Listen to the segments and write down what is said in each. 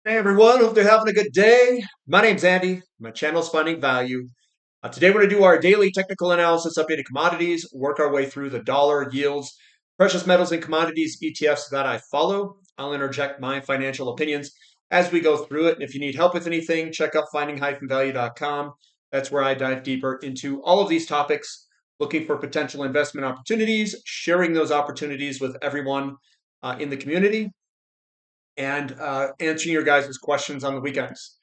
Hey everyone, hope they're having a good day. My name's Andy. My channel's Finding Value. Today we're going to do our daily technical analysis, updated commodities, work our way through the dollar yields, precious metals and commodities ETFs that I follow. I'll interject my financial opinions as we go through it. And if you need help with anything, check out finding-value.com. That's where I dive deeper into all of these topics, looking for potential investment opportunities, sharing those opportunities with everyone in the community and answering your guys' questions on the weekends.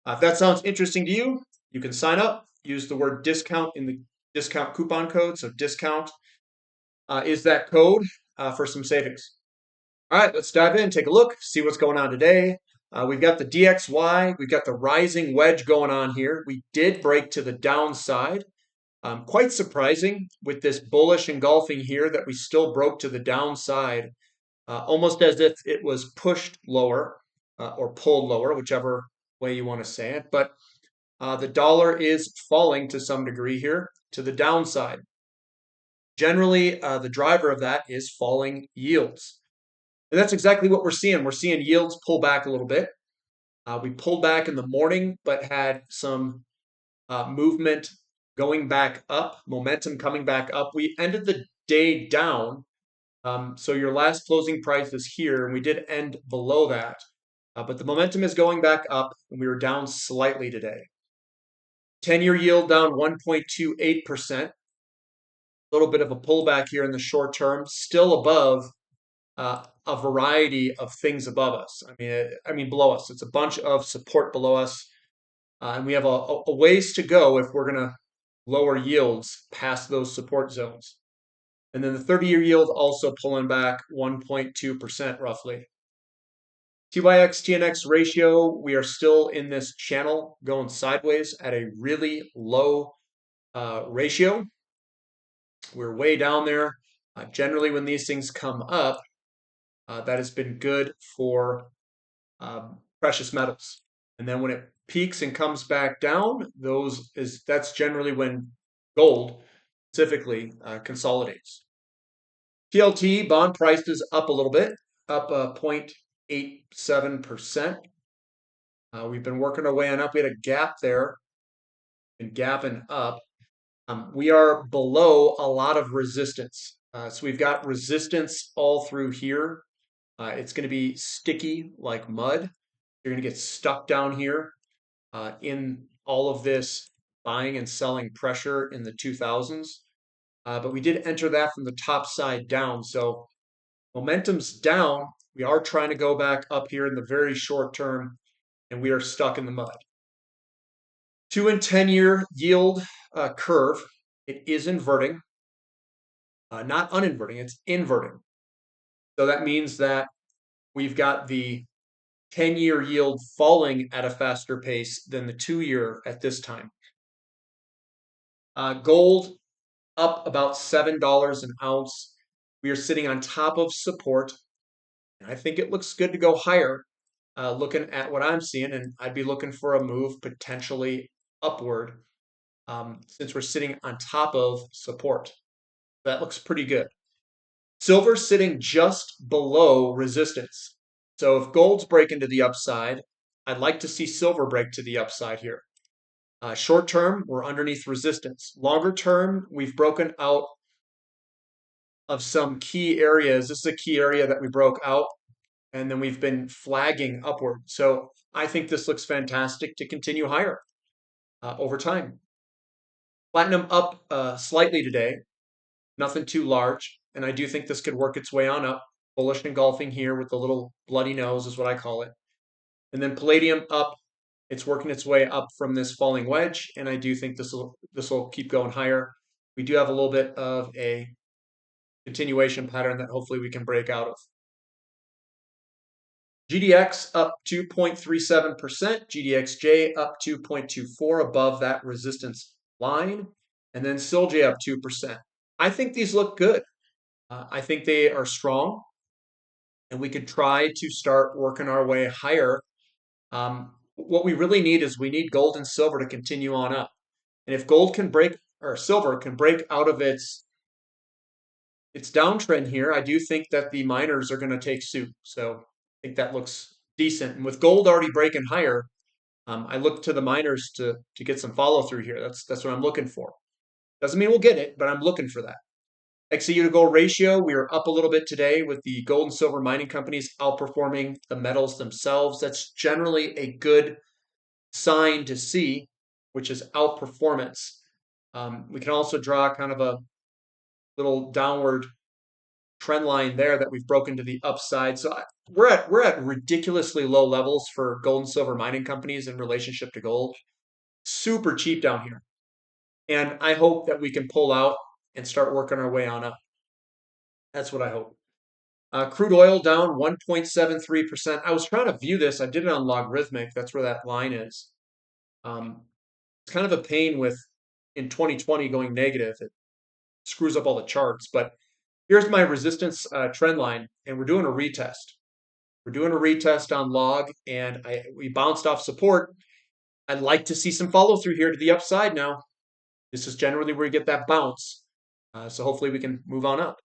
If that sounds interesting to you, you can sign up. Use the word discount in the discount coupon code. So discount is that code for some savings. All right, let's dive in, take a look, see what's going on today. We've got the DXY, we've got the rising wedge going on here. We did break to the downside. Quite surprising with this bullish engulfing here that we still broke to the downside, almost as if it was pushed lower or pulled lower, whichever way you want to say it. But the dollar is falling to some degree here to the downside. Generally, the driver of that is falling yields. And that's exactly what we're seeing. We're seeing yields pull back a little bit. We pulled back in the morning, but had some movement going back up, momentum coming back up. We ended the day down. So your last closing price is here, and we did end below that. But the momentum is going back up, and we were down slightly today. 10-year yield down 1.28%. A little bit of a pullback here in the short term, still above a variety of things above us. I mean below us. It's a bunch of support below us, and we have a ways to go if we're going to lower yields past those support zones. And then the 30-year yield also pulling back 1.2% roughly. TYX TNX ratio, we are still in this channel going sideways at a really low ratio. We're way down there. Generally, when these things come up, that has been good for precious metals. And then when it peaks and comes back down, that's generally when gold specifically consolidates. TLT bond prices up a little bit, up 0.87%. We've been working our way on up. We had a gap there and gapping up. We are below a lot of resistance. So we've got resistance all through here. It's going to be sticky like mud. You're going to get stuck down here in all of this buying and selling pressure in the 2000s. But we did enter that from the top side down. So momentum's down. We are trying to go back up here in the very short term, and we are stuck in the mud. 2 and 10-year yield curve. It is inverting, not uninverting, it's inverting. So that means that we've got the 10-year yield falling at a faster pace than the 2-year at this time. Gold up about $7 an ounce. We are sitting on top of support. And I think it looks good to go higher, looking at what I'm seeing, and I'd be looking for a move potentially upward since we're sitting on top of support. That looks pretty good. Silver sitting just below resistance. So if gold's breaking to the upside, I'd like to see silver break to the upside here. Short term, we're underneath resistance. Longer term, we've broken out of some key areas. This is a key area that we broke out, and then we've been flagging upward. So I think this looks fantastic to continue higher over time. Platinum up slightly today, nothing too large, and I do think this could work its way on up. Bullish engulfing here with the little bloody nose is what I call it. And then palladium up. It's working its way up from this falling wedge, and I do think this will keep going higher. We do have a little bit of a continuation pattern that hopefully we can break out of. GDX up 2.37%, GDXJ up 2.24 above that resistance line, and then SILJ up 2%. I think these look good. I think they are strong, and we could try to start working our way higher. What we really need is we need gold and silver to continue on up. And if gold can break, or silver can break out of its downtrend here, I do think that the miners are going to take suit. So I think that looks decent. And with gold already breaking higher, I look to the miners to get some follow through here. That's what I'm looking for. Doesn't mean we'll get it, but I'm looking for that. XEU to gold ratio, we are up a little bit today with the gold and silver mining companies outperforming the metals themselves. That's generally a good sign to see, which is outperformance. We can also draw kind of a little downward trend line there that we've broken to the upside. So we're at ridiculously low levels for gold and silver mining companies in relationship to gold. Super cheap down here. And I hope that we can pull out and start working our way on up. That's what I hope. Crude oil down 1.73%. I was trying to view this. I did it on logarithmic. That's where that line is. It's kind of a pain with in 2020 going negative. It screws up all the charts. But here's my resistance trend line, and we're doing a retest. We're doing a retest on log, and we bounced off support. I'd like to see some follow through here to the upside now. This is generally where you get that bounce. So hopefully we can move on up.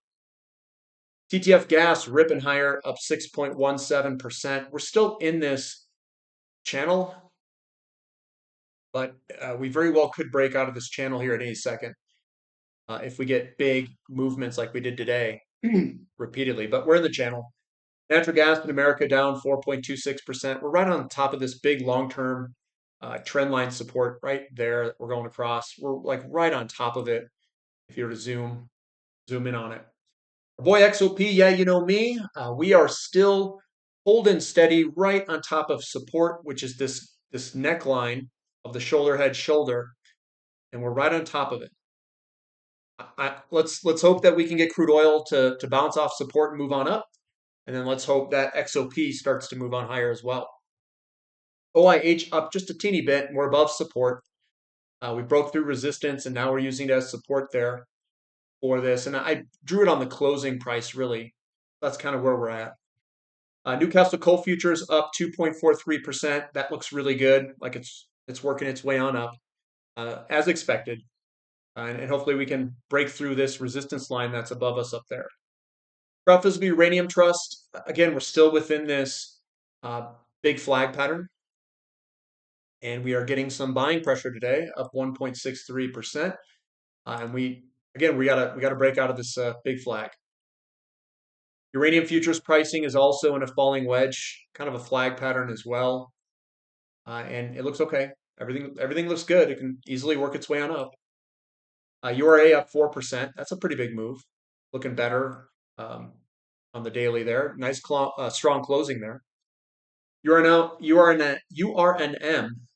TTF gas ripping higher, up 6.17%. We're still in this channel, but we very well could break out of this channel here at any second if we get big movements like we did today repeatedly. But we're in the channel. Natural gas in America down 4.26%. We're right on top of this big long-term trend line support right there that we're going across. We're like right on top of it if you were to zoom in on it. Our boy XOP, yeah, you know me. We are still holding steady right on top of support, which is this neckline of the shoulder head shoulder, and we're right on top of it. Let's hope that we can get crude oil to bounce off support and move on up, and then let's hope that XOP starts to move on higher as well. OIH up just a teeny bit, and we're above support. We broke through resistance, and now we're using it as support there for this. And I drew it on the closing price, really. That's kind of where we're at. Newcastle coal futures up 2.43%. That looks really good, like it's working its way on up, as expected. And hopefully we can break through this resistance line that's above us up there. Proud Physical Uranium Trust, again, we're still within this big flag pattern. And we are getting some buying pressure today, up 1.63%. And we gotta break out of this big flag. Uranium futures pricing is also in a falling wedge, kind of a flag pattern as well. And it looks okay. Everything looks good. It can easily work its way on up. URA up 4%. That's a pretty big move. Looking better on the daily there. Nice strong closing there. URNM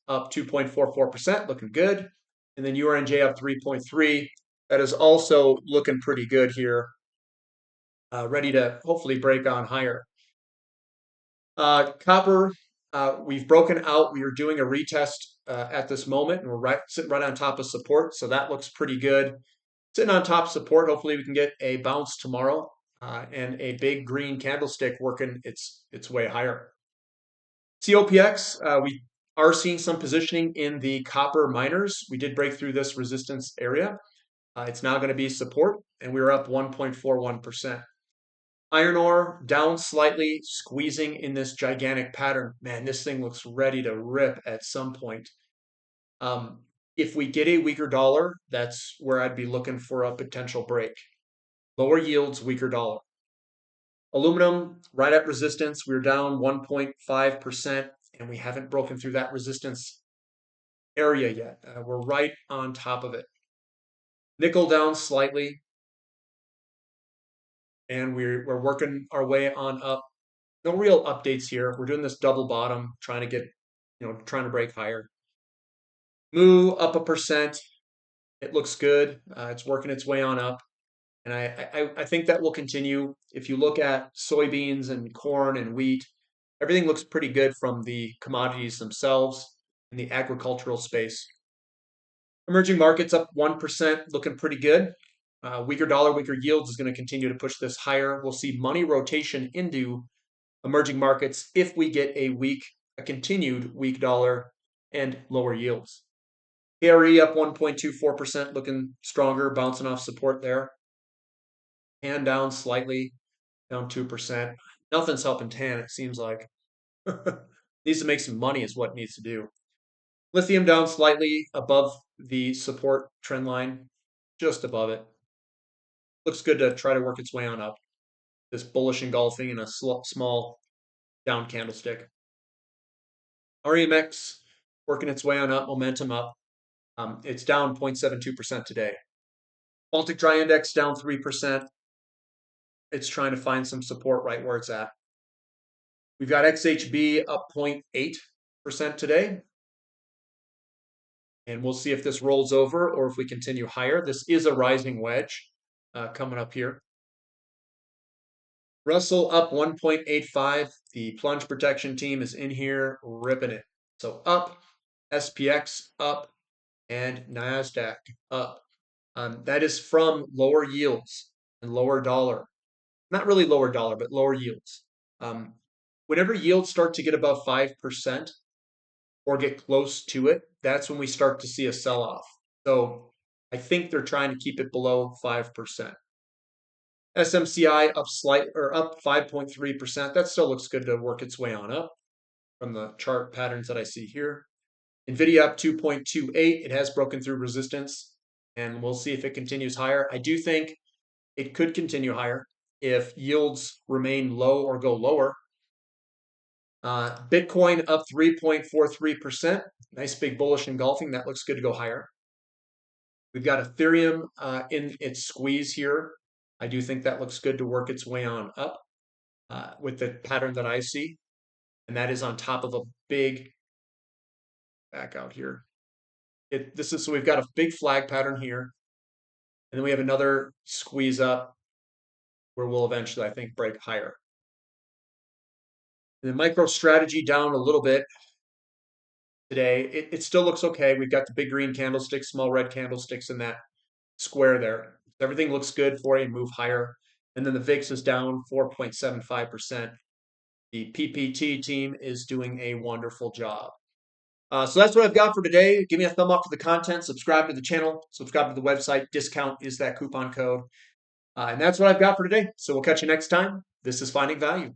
up 2.44%, looking good. And then URNJ up 3.3. That is also looking pretty good here. Ready to hopefully break on higher. Copper, we've broken out. We are doing a retest at this moment, and we're sitting right on top of support, so that looks pretty good. Sitting on top of support, hopefully we can get a bounce tomorrow and a big green candlestick working its way higher. COPX, we are seeing some positioning in the copper miners. We did break through this resistance area. It's now going to be support, and we are up 1.41%. Iron ore down slightly, squeezing in this gigantic pattern. Man, this thing looks ready to rip at some point. If we get a weaker dollar, that's where I'd be looking for a potential break. Lower yields, weaker dollar. Aluminum, right at resistance. We're down 1.5%, and we haven't broken through that resistance area yet. We're right on top of it. Nickel down slightly, and we're working our way on up. No real updates here. We're doing this double bottom, trying to break higher. Moo up 1%. It looks good. It's working its way on up. And I think that will continue. If you look at soybeans and corn and wheat, everything looks pretty good from the commodities themselves in the agricultural space. Emerging markets up 1%, looking pretty good. Weaker dollar, weaker yields is going to continue to push this higher. We'll see money rotation into emerging markets if we get a continued weak dollar and lower yields. KRE up 1.24%, looking stronger, bouncing off support there. And down slightly, down 2%. Nothing's helping tan, it seems like. Needs to make some money is what it needs to do. Lithium down slightly above the support trend line, just above it. Looks good to try to work its way on up. This bullish engulfing in a small down candlestick. REMX working its way on up, momentum up. It's down 0.72% today. Baltic Dry Index down 3%. It's trying to find some support right where it's at. We've got XHB up 0.8% today. And we'll see if this rolls over or if we continue higher. This is a rising wedge coming up here. Russell up 1.85. The plunge protection team is in here ripping it. So up, SPX up, and NASDAQ up. That is from lower yields and lower dollar. Not really lower dollar, but lower yields. Whenever yields start to get above 5% or get close to it, that's when we start to see a sell-off. So I think they're trying to keep it below 5%. SMCI up up 5.3%. That still looks good to work its way on up from the chart patterns that I see here. NVIDIA up 2.28. It has broken through resistance, and we'll see if it continues higher. I do think it could continue higher if yields remain low or go lower. Bitcoin up 3.43%. Nice big bullish engulfing. That looks good to go higher. We've got Ethereum in its squeeze here. I do think that looks good to work its way on up with the pattern that I see. And that is on top of a big, back out here. So we've got a big flag pattern here. And then we have another squeeze up where we'll eventually, I think, break higher. And the MicroStrategy down a little bit today. It still looks okay. We've got the big green candlesticks, small red candlesticks in that square there. Everything looks good for you, move higher. And then the VIX is down 4.75%. The PPT team is doing a wonderful job. So that's what I've got for today. Give me a thumb up for the content. Subscribe to the channel. Subscribe to the website. Discount is that coupon code. And that's what I've got for today. So we'll catch you next time. This is Finding Value.